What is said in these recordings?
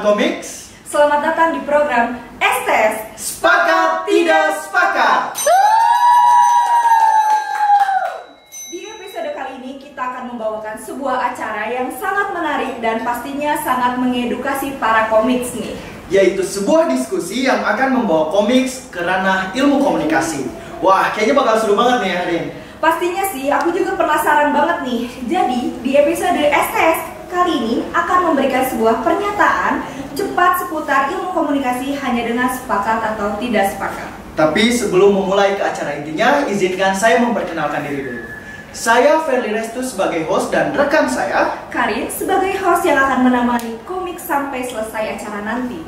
Komiks. Selamat datang di program STS Sepakat Tidak Sepakat. Di episode kali ini kita akan membawakan sebuah acara yang sangat menarik dan pastinya sangat mengedukasi para komiks nih. Yaitu sebuah diskusi yang akan membawa komiks ke ranah ilmu komunikasi. Wah, kayaknya bakal seru banget nih hari ini. Pastinya sih, aku juga penasaran banget nih. Jadi, di episode STS kali ini akan memberikan sebuah pernyataan cepat seputar ilmu komunikasi hanya dengan sepakat atau tidak sepakat. Tapi sebelum memulai ke acara intinya, izinkan saya memperkenalkan diri dulu. Saya Ferly Restu sebagai host dan rekan saya Karin sebagai host yang akan menemani komik sampai selesai acara nanti.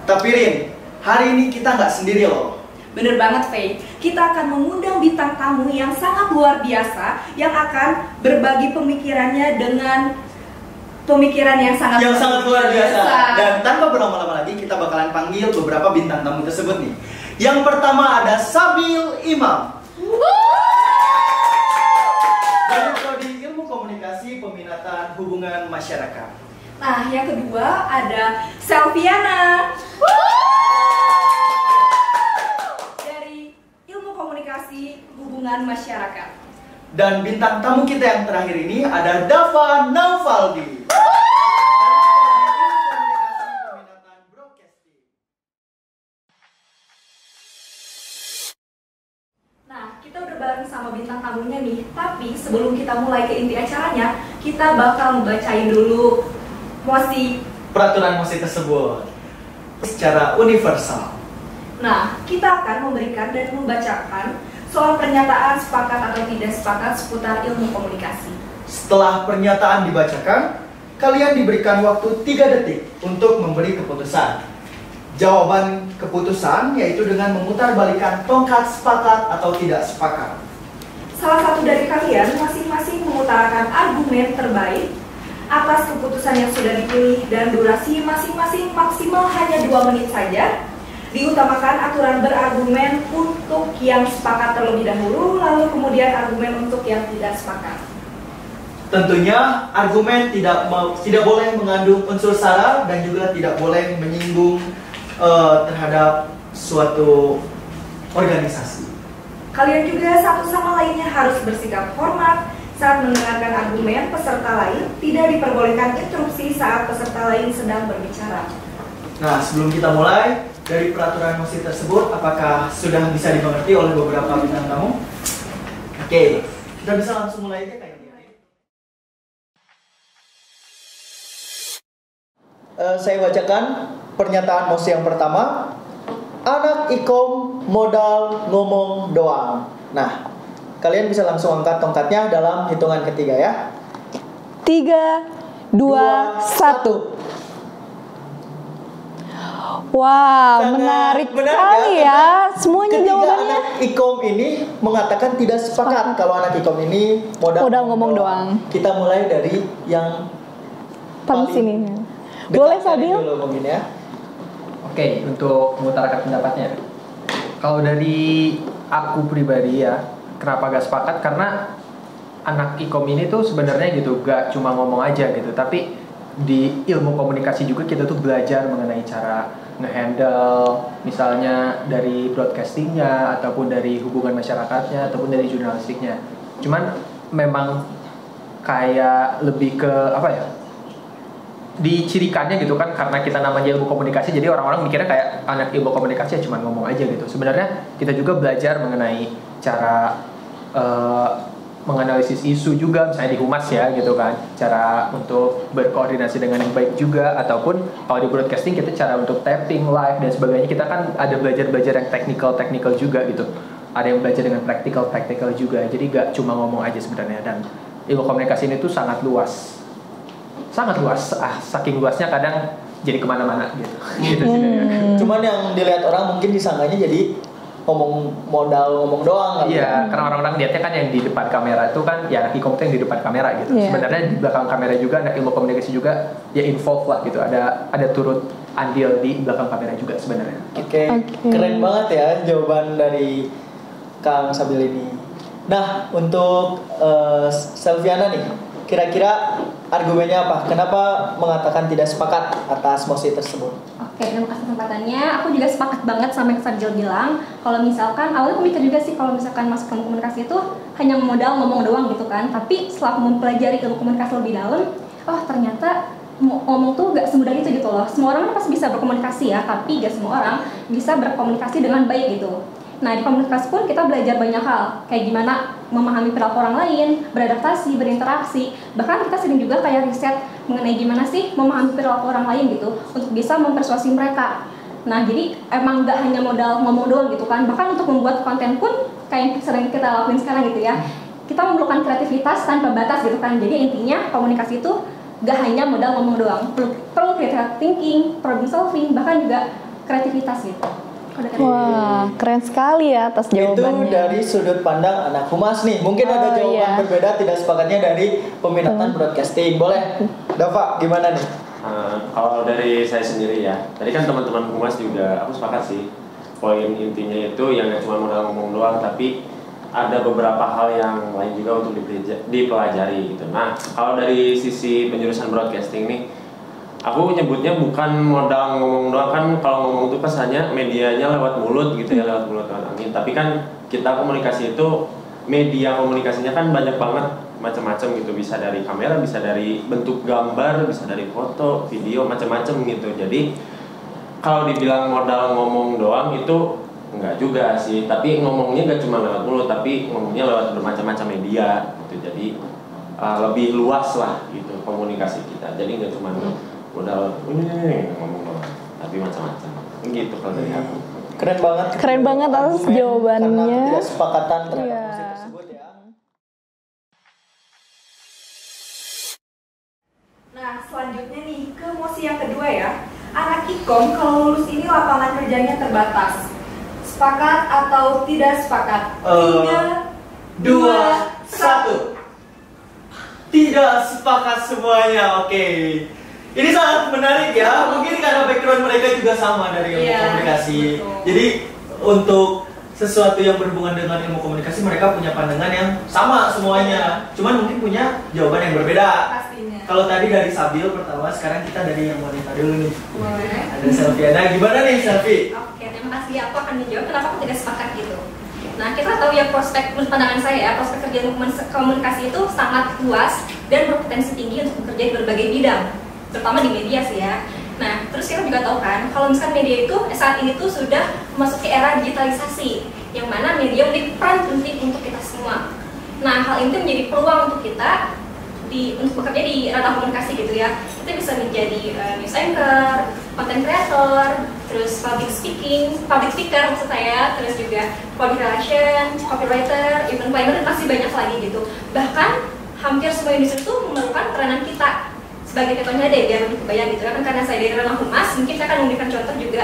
Tapi Rin, hari ini kita nggak sendiri loh. Bener banget, Faye. Kita akan mengundang bintang tamu yang sangat luar biasa yang akan berbagi pemikirannya dengan pemikiran yang sangat luar biasa. Dan tanpa berlama-lama lagi, kita bakalan panggil beberapa bintang tamu tersebut nih. Yang pertama ada Sabil Imam dari Prodi Ilmu Komunikasi Peminatan Hubungan Masyarakat. Nah, yang kedua ada Selviana dari Ilmu Komunikasi Hubungan Masyarakat. Dan bintang tamu kita yang terakhir ini ada Dava Naufaldi. Nah, kita udah bareng sama bintang tamunya nih. Tapi sebelum kita mulai ke inti acaranya, kita bakal ngebacain dulu peraturan mosi tersebut secara universal. Nah, kita akan memberikan dan membacakan soal pernyataan sepakat atau tidak sepakat seputar ilmu komunikasi. Setelah pernyataan dibacakan, kalian diberikan waktu 3 detik untuk memberi keputusan. Jawaban keputusan yaitu dengan memutarbalikkan tongkat sepakat atau tidak sepakat. Salah satu dari kalian masing-masing mengutarakan argumen terbaik atas keputusan yang sudah dipilih dan durasi masing-masing maksimal hanya 2 menit saja. Diutamakan aturan berargumen untuk yang sepakat terlebih dahulu, lalu kemudian argumen untuk yang tidak sepakat. Tentunya argumen tidak boleh mengandung unsur sara dan juga tidak boleh menyinggung terhadap suatu organisasi. Kalian juga satu sama lainnya harus bersikap hormat saat mendengarkan argumen peserta lain. Tidak diperbolehkan interupsi saat peserta lain sedang berbicara. Nah, sebelum kita mulai, dari peraturan mosi tersebut, apakah sudah bisa dimengerti oleh beberapa bintang tamu? Oke, kita bisa langsung mulai aja kayaknya. Saya bacakan pernyataan mosi yang pertama. Anak ikom modal ngomong doang. Nah, kalian bisa langsung angkat tongkatnya dalam hitungan ketiga ya. 3, 2, 1. Wow, menarik sekali ya. Semuanya Ketiga jawabannya. anak ikom ini mengatakan tidak sepakat. Kalau anak ikom ini modal ngomong doang. Kita mulai dari yang paling sini. dekat Boleh dari Sabil? dulu mungkin ya. Oke, untuk mengutarakan pendapatnya. Kalau dari aku pribadi ya, kenapa gak sepakat? Karena anak ikom ini tuh sebenarnya gitu gak cuma ngomong aja gitu, tapi di ilmu komunikasi juga kita tuh belajar mengenai cara nge-handle misalnya dari broadcastingnya ataupun dari hubungan masyarakatnya ataupun dari jurnalistiknya. Cuman memang kayak lebih ke apa ya, dicirikannya gitu kan, karena kita namanya ilmu komunikasi jadi orang-orang mikirnya kayak anak ilmu komunikasi ya cuma ngomong aja gitu. Sebenarnya kita juga belajar mengenai cara menganalisis isu juga, misalnya di humas ya gitu kan, cara untuk berkoordinasi dengan yang baik juga, ataupun kalau di broadcasting kita cara untuk tapping live dan sebagainya. Kita kan ada belajar yang technical juga gitu, ada yang belajar dengan practical juga, jadi gak cuma ngomong aja sebenarnya. Dan ilmu komunikasi ini tuh sangat luas, saking luasnya kadang jadi kemana-mana gitu. Gitu sih. Cuman yang dilihat orang mungkin disangkanya jadi ngomong doang. Iya, karena orang-orang lihatnya kan yang di depan kamera itu kan ya anak ikom yang di depan kamera gitu. Yeah. Sebenarnya di belakang kamera juga anak ilmu komunikasi juga ya involve lah gitu. Ada turut andil di belakang kamera juga sebenarnya. Oke. Keren banget ya jawaban dari Kang Sabil ini. Nah, untuk Selviana nih, kira-kira argumennya apa? Kenapa mengatakan tidak sepakat atas mosi tersebut? Oke, terima kasih kesempatannya. Aku juga sepakat banget sama yang Sarjil bilang. Kalau misalkan, awalnya aku mikir juga sih kalau misalkan masuk ilmu komunikasi itu hanya modal ngomong doang gitu kan. Tapi setelah aku mempelajari ilmu komunikasi lebih dalam, oh ternyata ngomong tuh gak semudah itu gitu loh. Semua orang kan pasti bisa berkomunikasi ya, tapi gak semua orang bisa berkomunikasi dengan baik gitu. Nah, di komunikasi pun kita belajar banyak hal, kayak gimana memahami perilaku orang lain, beradaptasi, berinteraksi. Bahkan kita sering juga kayak riset mengenai gimana sih memahami perilaku orang lain gitu, untuk bisa mempersuasi mereka. Nah, jadi emang gak hanya modal ngomong doang gitu kan, bahkan untuk membuat konten pun kayak yang sering kita lakuin sekarang gitu ya. Kita memerlukan kreativitas tanpa batas gitu kan, jadi intinya komunikasi itu gak hanya modal ngomong doang, perlu critical thinking, problem solving, bahkan juga kreativitas gitu. Wah, keren sekali ya atas jawabannya. Itu dari sudut pandang anak humas nih. Mungkin ada jawaban iya. berbeda tidak sepakatnya dari peminatan broadcasting. Boleh, Dava, gimana nih? Kalau dari saya sendiri ya, tadi kan teman-teman humas juga aku sepakat sih. Poin intinya itu yang gak cuma modal ngomong doang, tapi ada beberapa hal yang lain juga untuk dipelajari gitu. Nah, kalau dari sisi penjurusan broadcasting nih, aku nyebutnya bukan modal ngomong doang, kan kalau ngomong itu kesannya medianya lewat mulut gitu ya, lewat mulut lewat angin. Tapi kan kita komunikasi itu, media komunikasinya kan banyak banget macam-macam gitu, bisa dari kamera, bisa dari bentuk gambar, bisa dari foto, video, macam-macam gitu. Jadi kalau dibilang modal ngomong doang itu enggak juga sih, tapi ngomongnya gak cuma lewat mulut, tapi ngomongnya lewat bermacam-macam media gitu. Jadi lebih luas lah gitu komunikasi kita. Jadi nggak cuma modal ngomong doang, tapi macam-macam gitu kalau dari aku. Keren banget. Keren banget atas jawabannya. Karena tidak sepakatan terhadap Iya. mosi tersebut ya. Nah, selanjutnya nih ke mosi yang kedua ya. Anak Ikom kalau lulus ini lapangan kerjanya terbatas. Sepakat atau tidak sepakat? 3, 2, 1. Tidak sepakat semuanya. Oke. Ini sangat menarik ya. Mungkin karena background mereka juga sama dari ilmu Iya, komunikasi. betul. Jadi untuk sesuatu yang berhubungan dengan ilmu komunikasi, mereka punya pandangan yang sama semuanya. Cuman mungkin punya jawaban yang berbeda. pastinya. Kalau tadi dari Sabil pertama, sekarang kita dari yang wanita dulu nih. Boleh. Ada Selviana. Gimana nih Selvi? Oke, terima kasih. Aku akan menjawab kenapa aku tidak sepakat gitu. Nah, kita tahu ya prospek, menurut pandangan saya ya, prospek kerja komunikasi itu sangat luas dan berpotensi tinggi untuk bekerja di berbagai bidang, terutama di media sih ya. Nah, terus kita juga tahu kan, kalau misalkan media itu saat ini tuh sudah memasuki era digitalisasi, yang mana media memiliki peran penting untuk kita semua. Nah, hal ini menjadi peluang untuk kita untuk bekerja di ranah komunikasi gitu ya. Kita bisa menjadi news anchor, content creator, terus public speaker maksud saya, terus juga public relation, copywriter, event planner, dan masih banyak lagi gitu. Bahkan hampir semua industri itu memerlukan peranan kita. Sebagai contohnya deh, biar lebih kebayang gitu kan, karena saya dari ranah humas, mungkin saya akan memberikan contoh juga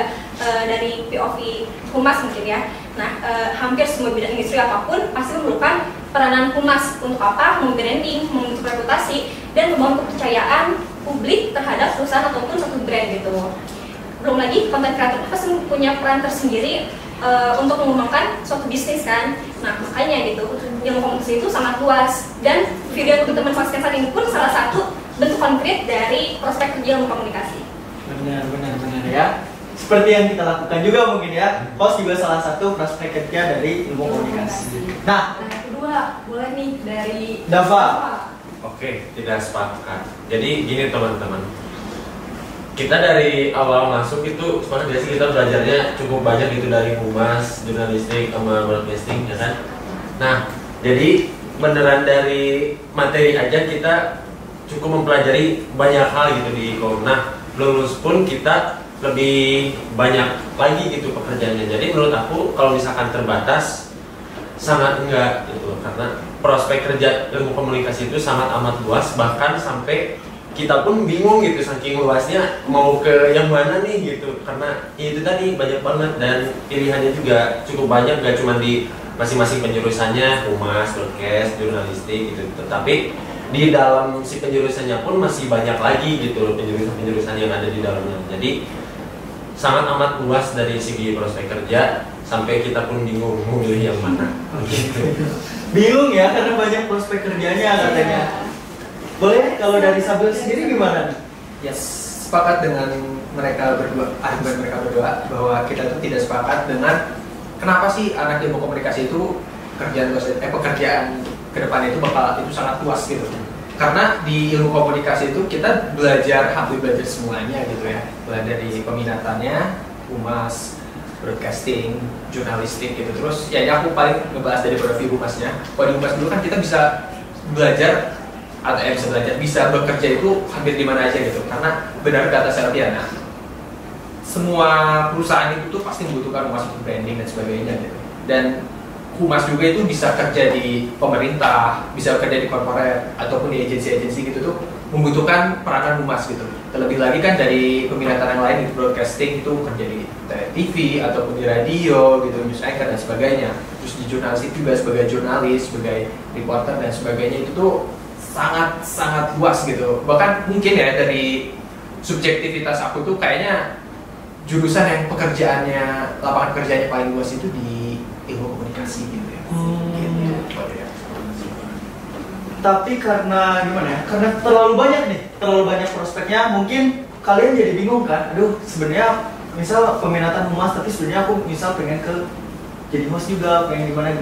dari POV humas mungkin ya. Nah, hampir semua bidang industri apapun pasti memerlukan peranan humas untuk apa? Membranding, membentuk reputasi, dan membangun kepercayaan publik terhadap perusahaan ataupun satu brand gitu. Belum lagi konten kreator pasti punya peran tersendiri untuk mengembangkan suatu bisnis kan. Nah, makanya gitu, ilmu komunikasi itu sangat luas, dan video yang kita manfaatkan saat ini pun salah satu bentuk konkret dari prospek kerja ilmu komunikasi. Benar ya. Seperti yang kita lakukan juga mungkin ya. Host juga salah satu prospek kerja dari ilmu komunikasi. Nah, kedua boleh nih dari Dava. Oke, tidak sepakat. Jadi gini teman-teman, kita dari awal masuk itu sebenarnya sih kita belajarnya cukup banyak gitu dari humas, jurnalistik, sama broadcasting ya kan. Nah, jadi beneran dari materi aja kita cukup mempelajari banyak hal gitu di IKOM. Nah, lulus pun kita lebih banyak lagi gitu pekerjaannya. Jadi menurut aku kalau misalkan terbatas sangat enggak gitu, karena prospek kerja ilmu komunikasi itu sangat amat luas, bahkan sampai kita pun bingung gitu saking luasnya mau ke yang mana nih gitu, karena itu tadi banyak banget dan pilihannya juga cukup banyak, gak cuma di masing-masing penjurusannya, humas, broadcast, jurnalistik gitu, tetapi di dalam si penjurusannya pun masih banyak lagi gitu penjurusan-penjurusan yang ada di dalamnya. Jadi sangat amat luas dari segi prospek kerja, sampai kita pun bingung mau milih yang mana gitu. Bingung ya karena banyak prospek kerjanya katanya. Boleh kalau dari Sabil sendiri gimana nih? Yes, sepakat dengan argumen mereka berdua bahwa kita tuh tidak sepakat dengan kenapa sih anak ilmu komunikasi itu pekerjaan ke depan itu sangat luas gitu. Karena di ilmu komunikasi itu kita hampir belajar semuanya gitu ya. Mulai dari peminatannya, humas, broadcasting, jurnalistik gitu. Terus ya ini aku paling ngebahas dari profil humasnya. Kalau di humas dulu kan kita bisa belajar bisa bekerja itu hampir di mana aja gitu. Karena benar kata Selviana, semua perusahaan itu tuh pasti membutuhkan humas untuk branding dan sebagainya gitu. Dan humas juga itu bisa kerja di pemerintah, bisa kerja di korporat ataupun di agensi-agensi gitu tuh membutuhkan peranan humas gitu. Terlebih lagi kan dari peminatan yang lain di broadcasting itu kerja di TV ataupun di radio gitu, news anchor dan sebagainya. Terus di jurnalistik juga sebagai jurnalis, sebagai reporter dan sebagainya itu tuh sangat luas gitu. Bahkan mungkin ya dari subjektivitas aku tuh kayaknya jurusan yang lapangan kerjanya paling luas itu di ilmu komunikasi gitu ya. Gitu. Tapi karena gimana ya? Karena terlalu banyak prospeknya, mungkin kalian jadi bingung kan? Aduh, sebenarnya misal peminatan humas, tapi sebenarnya aku misal pengen jadi host juga, pengen gimana.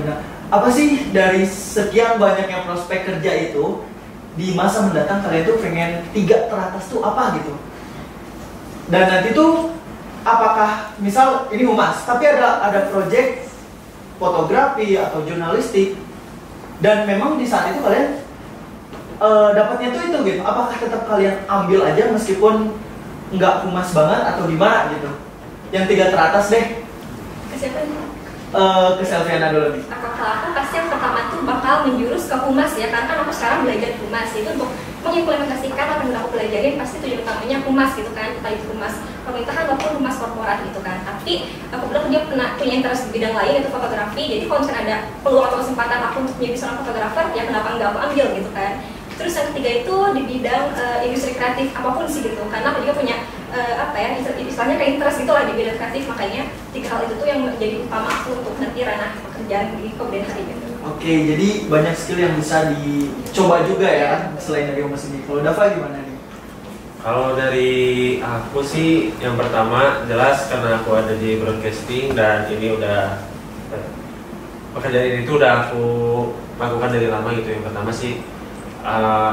Apa sih dari sekian banyaknya prospek kerja itu di masa mendatang kalian tuh pengen 3 teratas tuh apa gitu? Dan nanti tuh apakah misal ini humas, tapi ada project fotografi atau jurnalistik, dan memang di saat itu kalian dapatnya tuh itu gitu, apakah tetap kalian ambil aja meskipun nggak humas banget atau gimana gitu? Yang 3 teratas deh. Ke siapa nih? Ke Selviana dulu nih. Kalau aku pasti yang pertama tuh bakal menjurus ke humas ya, karena kan aku sekarang belajar humas itu untuk mengimplementasikan apa yang aku pelajarin pasti tujuan utamanya humas gitu kan, entah itu humas pemerintahan maupun humas korporat gitu kan. Tapi aku bilang dia punya interest di bidang lain yaitu fotografi, jadi kalau misalnya ada peluang atau kesempatan aku untuk menjadi seorang fotografer ya kenapa enggak aku ambil gitu kan. Terus yang ketiga itu di bidang industri kreatif apapun sih gitu, karena aku juga punya istilahnya kayak interest gitu lah di bidang kreatif, makanya 3 hal itu tuh yang menjadi utama aku untuk nanti ranah pekerjaan di kemudian hari gitu. Oke, jadi banyak skill yang bisa dicoba juga ya selain dari humas ini. Kalau Dava gimana nih? Kalau dari aku sih yang pertama jelas karena aku ada di broadcasting dan ini udah pekerjaan ini tuh udah aku lakukan dari lama gitu. Yang pertama sih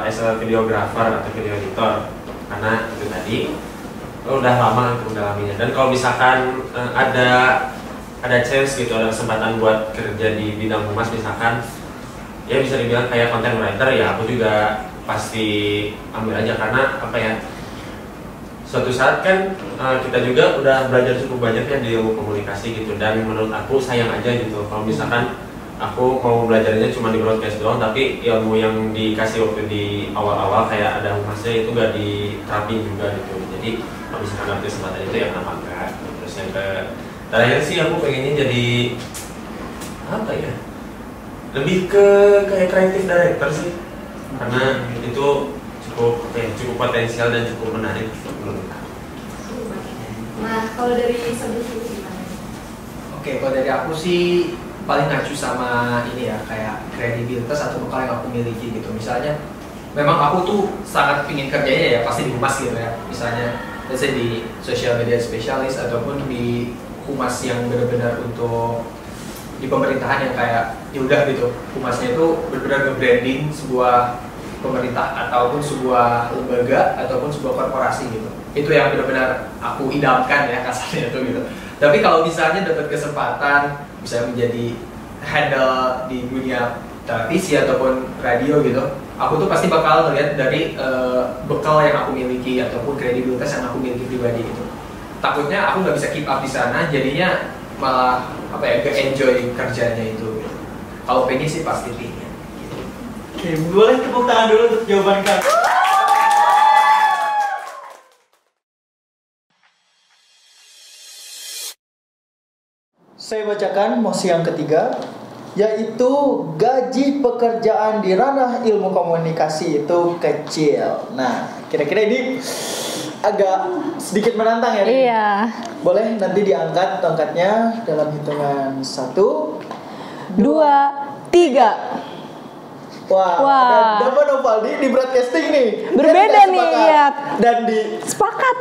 as a videographer atau video editor, karena itu tadi udah lama untuk mendalaminya. Dan kalau misalkan ada chance gitu, ada kesempatan buat kerja di bidang humas misalkan, ya bisa dibilang kayak content writer, ya aku juga pasti ambil aja. Karena apa ya, suatu saat kan kita juga udah belajar cukup banyak ya di ilmu komunikasi gitu, dan menurut aku sayang aja gitu kalau misalkan aku mau belajarnya cuma di broadcast doang, tapi ilmu yang dikasih waktu di awal-awal kayak ada humasnya itu gak diterapin juga gitu. Jadi kalau misalkan ada kesempatan itu ya kenapa enggak. Terus yang terakhir sih aku pengennya jadi apa ya, lebih ke kayak creative director sih, karena itu cukup potensial dan cukup menarik menurut aku. Nah, kalau dari sebelum gimana? Oke, kalau dari aku sih paling ngacu sama ini ya, kayak kredibilitas atau bekal yang aku miliki gitu. Misalnya memang aku tuh sangat ingin kerjanya ya pasti di humas gitu ya, misalnya let's say di social media specialist ataupun di humas yang benar-benar untuk di pemerintahan yang kayak yaudah gitu, humasnya itu benar-benar nge-branding sebuah pemerintah ataupun sebuah lembaga ataupun sebuah korporasi gitu. Itu yang benar-benar aku idamkan ya kasarnya tuh gitu. Tapi kalau misalnya dapat kesempatan bisa menjadi handle di dunia televisi ataupun radio gitu, aku tuh pasti bakal melihat dari bekal yang aku miliki ataupun kredibilitas yang aku miliki pribadi gitu. Takutnya aku nggak bisa keep up di sana, jadinya malah gak enjoy kerjanya itu gitu. Kalau pengen sih pasti pengen gitu. Oke, boleh tepuk tangan dulu untuk jawaban kalian. Saya bacakan mosi yang ketiga, yaitu gaji pekerjaan di ranah ilmu komunikasi itu kecil. Nah, kira-kira ini agak sedikit menantang ya? Iya. Boleh nanti diangkat tongkatnya dalam hitungan 1, 2, 3. Wah, Wah. ada Dava Novaldi di broadcasting nih. Dia Berbeda tidak nih, sepakat. iya. Dan di Sepakat.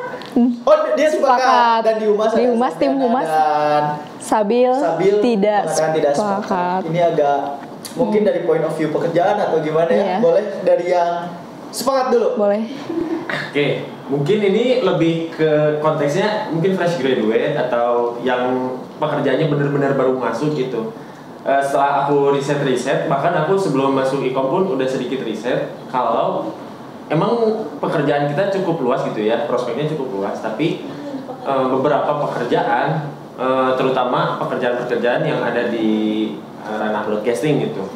Oh, dia sepakat. Sepakat. Dan di Humas Di ada Humas, tim Sarjana Humas. dan Sabil tidak mengatakan tidak sepakat. Ini agak mungkin dari point of view pekerjaan atau gimana ya? Iya. Boleh dari yang sepakat dulu. Boleh. Oke, mungkin ini lebih ke konteksnya mungkin fresh graduate atau yang pekerjaannya benar-benar baru masuk gitu. Setelah aku riset, bahkan aku sebelum masuk Ikom pun udah sedikit riset kalau emang pekerjaan kita cukup luas gitu ya, prospeknya cukup luas, tapi beberapa pekerjaan, terutama pekerjaan-pekerjaan yang ada di ranah broadcasting gitu,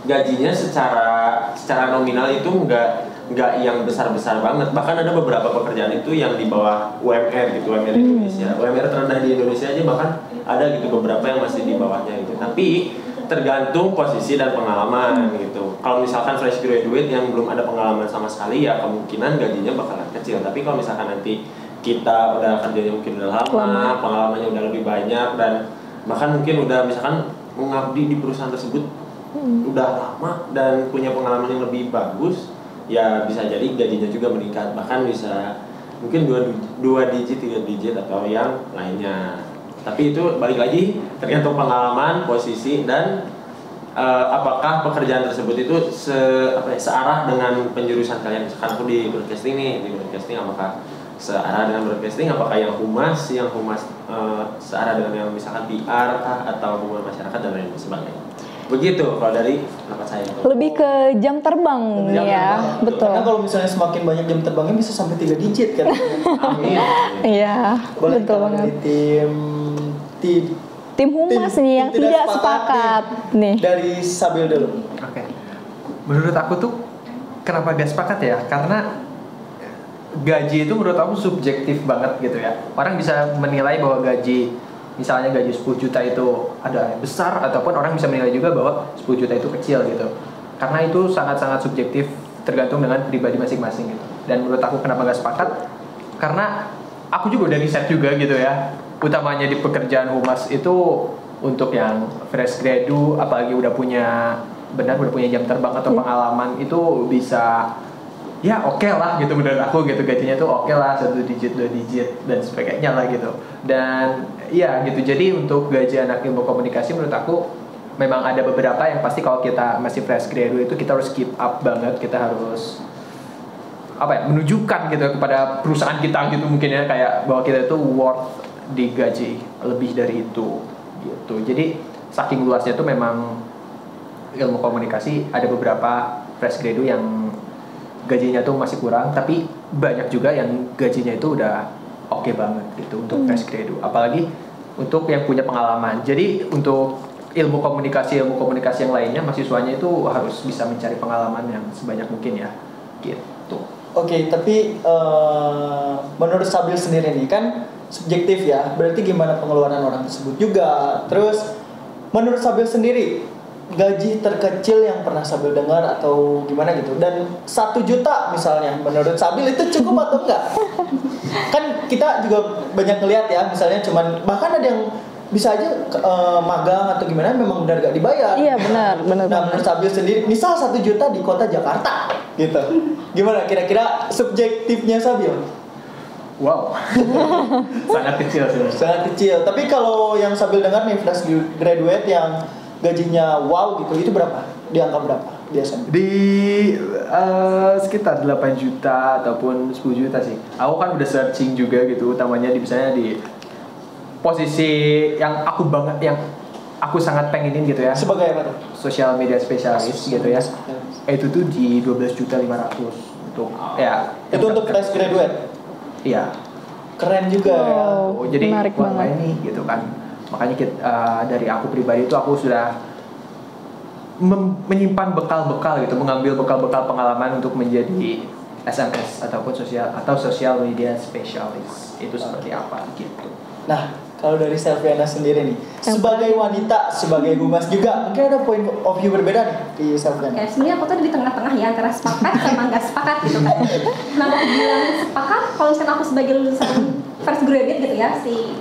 gajinya secara nominal itu nggak yang besar-besar banget. Bahkan ada beberapa pekerjaan itu yang di bawah UMR gitu, UMR Indonesia, UMR terendah di Indonesia aja bahkan ada gitu beberapa yang masih di bawahnya gitu. Tapi tergantung posisi dan pengalaman gitu. Kalau misalkan fresh graduate yang belum ada pengalaman sama sekali ya kemungkinan gajinya bakalan kecil. Tapi kalau misalkan nanti kita udah kerjanya mungkin udah lama, pengalamannya udah lebih banyak dan bahkan mungkin udah misalkan mengabdi di perusahaan tersebut udah lama dan punya pengalaman yang lebih bagus, ya bisa jadi gajinya juga meningkat, bahkan bisa mungkin 2 digit, 3 digit atau yang lainnya. Tapi itu balik lagi tergantung pengalaman, posisi dan apakah pekerjaan tersebut itu searah dengan penjurusan kalian. Misalkan aku di broadcasting nih, di broadcasting apakah searah dengan broadcasting, apakah yang humas searah dengan yang misalkan PR atau hubungan masyarakat dan lain sebagainya. Begitu kalau dari pendapat saya. Lebih ke jam terbang Jam ya, terbang. betul. Karena kalau misalnya semakin banyak jam terbangnya bisa sampai 3 digit kan. Amin. Iya, Boleh betul kalau banget. dari Tim Humas nih yang tidak sepakat nih. Dari Sabil dulu. Oke. Menurut aku tuh kenapa gak sepakat ya? Karena gaji itu menurut aku subjektif banget gitu ya. Orang bisa menilai bahwa gaji, misalnya gaji 10 juta itu ada yang besar, ataupun orang bisa menilai juga bahwa 10 juta itu kecil gitu. Karena itu sangat-sangat subjektif, tergantung dengan pribadi masing-masing gitu. Dan menurut aku kenapa gak sepakat? Karena aku juga udah riset juga gitu ya. Utamanya di pekerjaan humas itu untuk yang fresh gradu, apalagi udah punya jam terbang atau pengalaman itu bisa ya oke lah gitu menurut aku gitu, gajinya tuh oke lah 1 digit 2 digit dan sebagainya lah gitu. Dan ya gitu, jadi untuk gaji anak ilmu komunikasi menurut aku memang ada beberapa yang pasti kalau kita masih fresh gradu itu kita harus keep up banget, kita harus menunjukkan gitu kepada perusahaan kita gitu mungkin ya, kayak bahwa kita itu worth digaji lebih dari itu gitu. Jadi saking luasnya tuh memang ilmu komunikasi ada beberapa fresh gradu yang gajinya tuh masih kurang, tapi banyak juga yang gajinya itu udah oke banget gitu untuk fresh gradu, apalagi untuk yang punya pengalaman. Jadi untuk ilmu komunikasi yang lainnya mahasiswanya itu harus bisa mencari pengalaman yang sebanyak mungkin ya gitu. Oke, tapi menurut Sabil sendiri nih kan subjektif ya, berarti gimana pengeluaran orang tersebut juga. Terus menurut Sabil sendiri, gaji terkecil yang pernah Sabil dengar atau gimana gitu, dan 1 juta misalnya menurut Sabil itu cukup atau enggak? Kan kita juga banyak ngeliat ya, misalnya cuman bahkan ada yang bisa aja magang atau gimana memang benar gak dibayar. Iya benar. Nah menurut Sabil sendiri, misal 1 juta di kota Jakarta gitu, gimana kira-kira subjektifnya Sabil? Wow, sangat kecil sih. Sangat kecil. Tapi kalau yang Sabil dengar nih fresh graduate yang gajinya wow gitu, itu berapa? Di angka berapa biasanya? Di sekitar 8 juta ataupun 10 juta sih. Aku kan udah searching juga gitu, utamanya misalnya di posisi yang aku sangat pengenin gitu ya. Sebagai apa tuh? Social media spesialis gitu ya. Itu tuh di 12.500.000 untuk ya. Itu untuk fresh graduate. Iya. Keren juga ya. Wow, Jadi menarik banget ini gitu kan. Makanya dari aku pribadi itu aku sudah menyimpan bekal-bekal gitu, mengambil bekal-bekal pengalaman untuk menjadi SMS ataupun social media spesialis. Itu seperti apa gitu. Nah, kalau dari Selviana sendiri nih, sebagai wanita, sebagai humas juga, mungkin ada point of view berbeda nih di Selviana. Ya, sebenarnya aku tuh di tengah-tengah ya, antara sepakat sama nggak sepakat gitu kan. Kenapa aku bilang sepakat? Kalau misalnya aku sebagai lulusan first graduate gitu ya,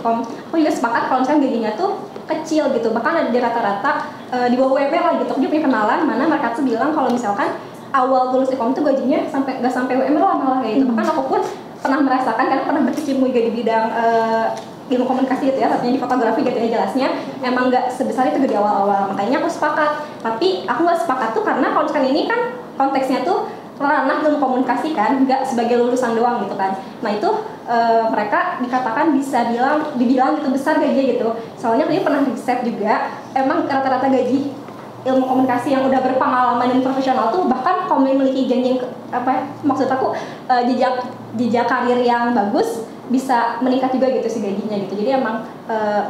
aku juga sepakat kalau misalnya gajinya tuh kecil gitu, bahkan ada di rata-rata di bawah UMR lah gitu. Dia punya kenalan mana mereka tuh bilang kalau misalkan awal lulus Ikom tuh gajinya nggak sampai UMR lah malah kayak gitu. Bahkan aku pun pernah merasakan karena pernah berkecimpung juga di bidang ilmu komunikasi gitu ya, satunya di fotografi gitu ya, jelasnya emang nggak sebesar itu di awal-awal. Makanya aku sepakat, tapi aku nggak sepakat tuh karena kalau misalkan ini kan konteksnya tuh ranah ilmu komunikasi kan, nggak sebagai lulusan doang gitu kan. Nah itu mereka dikatakan dibilang gitu besar gajinya gitu. Soalnya dia pernah riset juga, emang rata-rata gaji ilmu komunikasi yang udah berpengalaman dan profesional tuh bahkan kalau memiliki janji maksud aku jejak karir yang bagus bisa meningkat juga gitu sih gajinya gitu. Jadi emang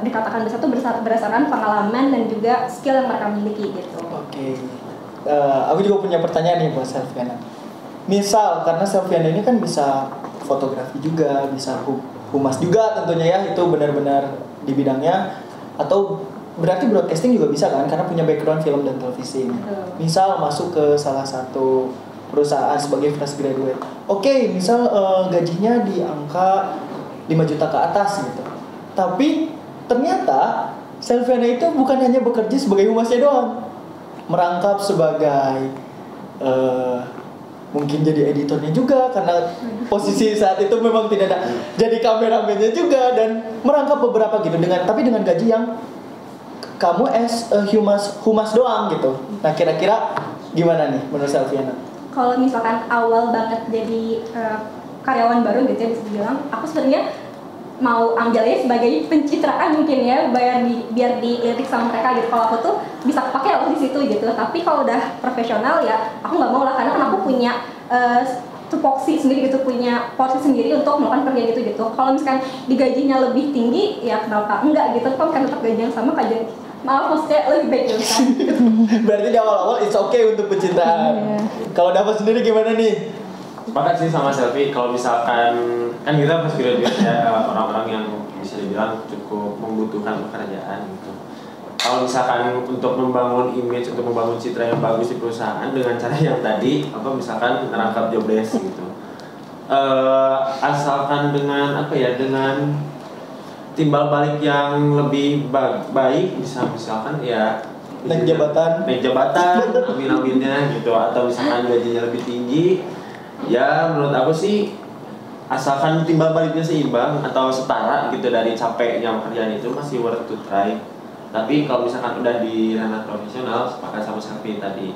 dikatakan besar tuh berdasarkan pengalaman dan juga skill yang mereka miliki gitu. Oke. Aku juga punya pertanyaan nih buat Selviana. Misal karena Selviana ini kan bisa fotografi juga, bisa humas juga tentunya ya, itu benar-benar di bidangnya, atau berarti broadcasting juga bisa kan karena punya background film dan televisi. Misal masuk ke salah satu perusahaan sebagai fresh graduate. Oke, misal gajinya di angka 5 juta ke atas gitu. Tapi ternyata Selviana itu bukan hanya bekerja sebagai humasnya doang, merangkap sebagai mungkin jadi editornya juga karena posisi saat itu memang tidak ada, jadi kameramennya juga dan merangkap beberapa gitu tapi dengan gaji yang kamu as a humas doang gitu. Nah kira-kira gimana nih menurut Selviana? Kalau misalkan awal banget jadi karyawan baru gitu ya bisa dibilang, aku sebenarnya mau ambilnya sebagai pencitraan mungkin ya, biar dilirik sama mereka gitu. Kalau aku tuh bisa pakai aku di situ gitu. Tapi kalau udah profesional ya aku nggak mau lah, karena kan aku punya tupoksi sendiri gitu, punya porsi sendiri untuk melakukan kerja gitu. Kalau misalkan digajinya lebih tinggi ya kenapa enggak gitu, kan tetap gaji yang sama kajian. Maaf maksudnya lebih baik gitu kan. Berarti di awal-awal it's okay untuk pencitraan. Kalau dapat sendiri gimana nih? Sepakat sih sama Selvi, kalau misalkan kan kita pas graduate ya, orang-orang yang bisa dibilang cukup membutuhkan pekerjaan gitu. Kalau misalkan untuk membangun image, untuk membangun citra yang bagus di perusahaan dengan cara yang tadi, misalkan merangkap job desk gitu, asalkan dengan dengan timbal balik yang lebih baik, misalkan ya naik jabatan, ambil-ambilnya gitu, atau misalkan gajinya lebih tinggi. Ya menurut aku sih asalkan timbal baliknya seimbang atau setara gitu dari capeknya pekerjaan itu masih worth to try. Tapi kalau misalkan udah di ranah profesional, sepakat sama Selvi tadi,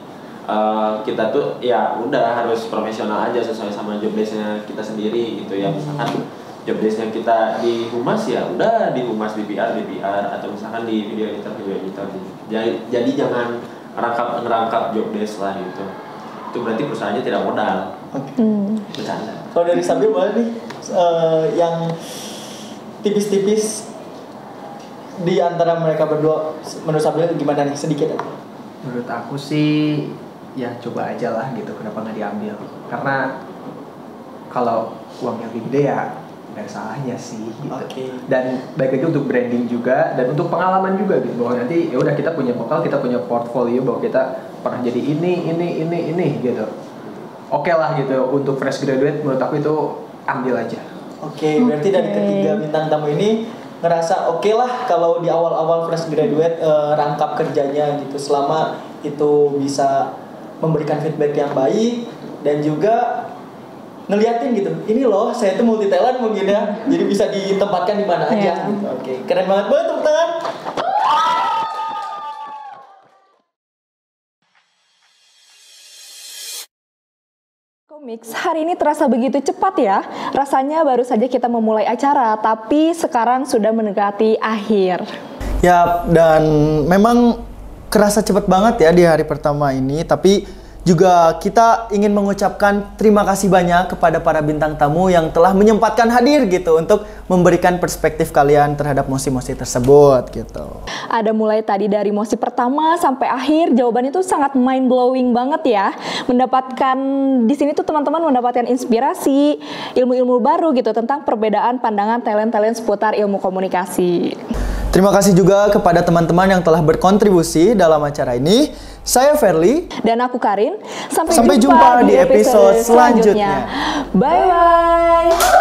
kita tuh ya udah harus profesional aja sesuai sama job desk-nya kita sendiri gitu ya. Misalkan job desk-nya kita di humas ya udah di humas, di PR atau misalkan di video editor. Jadi jangan ngerangkap job desk lah gitu. Itu berarti perusahaannya tidak modal. Bercanda. Kalau dari Sabil boleh nih yang tipis-tipis di antara mereka berdua, menurut Sabil gimana nih, sedikit aja? Menurut aku sih ya coba aja lah gitu, kenapa nggak diambil? Karena kalau uangnya lebih gede ya nggak ada salahnya sih gitu. Dan baik lagi untuk branding juga dan untuk pengalaman juga gitu, bahwa nanti ya udah kita punya bekal, kita punya portfolio bahwa kita pernah jadi ini gitu. Oke lah gitu, untuk fresh graduate menurut aku itu ambil aja. Oke, berarti dari ketiga bintang tamu ini ngerasa oke lah kalau di awal-awal fresh graduate rangkap kerjanya gitu, selama itu bisa memberikan feedback yang baik dan juga ngeliatin gitu, ini loh saya tuh multi talent mungkin ya, jadi bisa ditempatkan di mana aja gitu. Oke, keren banget, tepuk tangan. Komix, hari ini terasa begitu cepat ya. Rasanya baru saja kita memulai acara, tapi sekarang sudah mendekati akhir. Ya, dan memang kerasa cepat banget ya di hari pertama ini, tapi juga kita ingin mengucapkan terima kasih banyak kepada para bintang tamu yang telah menyempatkan hadir gitu untuk memberikan perspektif kalian terhadap mosi-mosi tersebut gitu. Ada mulai tadi dari mosi pertama sampai akhir, jawaban itu sangat mind blowing banget ya. Mendapatkan di sini tuh teman-teman mendapatkan inspirasi, ilmu-ilmu baru gitu tentang perbedaan pandangan talent-talent seputar ilmu komunikasi. Terima kasih juga kepada teman-teman yang telah berkontribusi dalam acara ini. Saya Verly dan aku Karin. Sampai jumpa di episode selanjutnya. Bye bye.